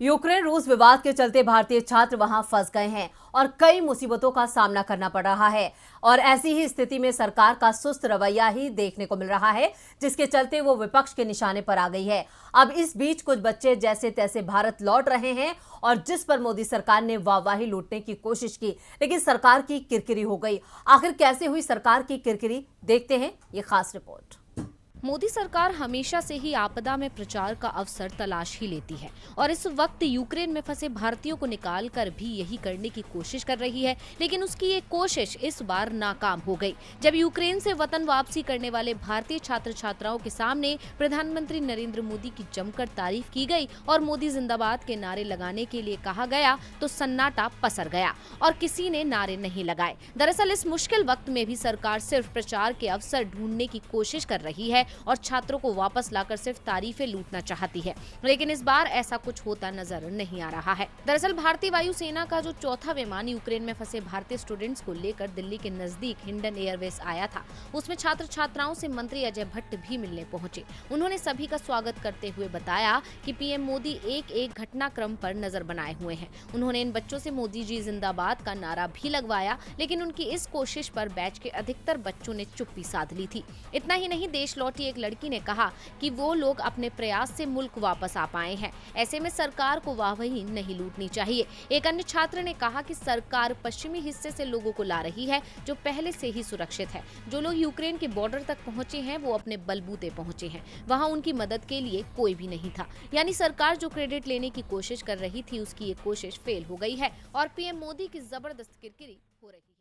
Ukraine रूस विवाद के चलते भारतीय छात्र वहां फंस गए हैं और कई मुसीबतों का सामना करना पड़ रहा है। और ऐसी ही स्थिति में सरकार का सुस्त रवैया ही देखने को मिल रहा है, जिसके चलते वो विपक्ष के निशाने पर आ गई है। अब इस बीच कुछ बच्चे जैसे तैसे भारत लौट रहे हैं और जिस पर मोदी सरकार ने वाहवाही लूटने की कोशिश की, लेकिन सरकार की किरकिरी हो गई। आखिर कैसे हुई सरकार की किरकिरी, देखते हैं ये खास रिपोर्ट। मोदी सरकार हमेशा से ही आपदा में प्रचार का अवसर तलाश ही लेती है और इस वक्त यूक्रेन में फंसे भारतीयों को निकाल कर भी यही करने की कोशिश कर रही है, लेकिन उसकी ये कोशिश इस बार नाकाम हो गई। जब यूक्रेन से वतन वापसी करने वाले भारतीय छात्र छात्राओं के सामने प्रधानमंत्री नरेंद्र मोदी की जमकर तारीफ की गई और मोदी जिंदाबाद के नारे लगाने के लिए कहा गया तो सन्नाटा पसर गया और किसी ने नारे नहीं लगाए। दरअसल इस मुश्किल वक्त में भी सरकार सिर्फ प्रचार के अवसर ढूंढने की कोशिश कर रही है और छात्रों को वापस लाकर सिर्फ तारीफें लूटना चाहती है, लेकिन इस बार ऐसा कुछ होता नजर नहीं आ रहा है। दरअसल भारतीय वायुसेना का जो चौथा विमान यूक्रेन में फंसे भारतीय स्टूडेंट्स को लेकर दिल्ली के नजदीक हिंडन एयरवेस आया था, उसमें छात्र छात्राओं से मंत्री अजय भट्ट भी मिलने पहुंचे। उन्होंने सभी का स्वागत करते हुए बताया कि पीएम मोदी एक एक घटनाक्रम पर नजर बनाए हुए हैं। उन्होंने इन बच्चों से मोदी जी जिंदाबाद का नारा भी लगवाया, लेकिन उनकी इस कोशिश पर बैच के अधिकतर बच्चों ने चुप्पी साध ली थी। इतना ही नहीं, देश लौटी एक लड़की ने कहा कि वो लोग अपने प्रयास से मुल्क वापस आ पाए हैं, ऐसे में सरकार को वाहवाही नहीं लूटनी चाहिए। एक अन्य छात्र ने कहा कि सरकार पश्चिमी हिस्से से लोगों को ला रही है जो पहले से ही सुरक्षित है। जो लोग यूक्रेन के बॉर्डर तक पहुंचे हैं वो अपने बलबूते पहुंचे हैं, वहां उनकी मदद के लिए कोई भी नहीं था। यानी सरकार जो क्रेडिट लेने की कोशिश कर रही थी उसकी ये कोशिश फेल हो गई है और पीएम मोदी की जबरदस्त किरकिरी हो रही है।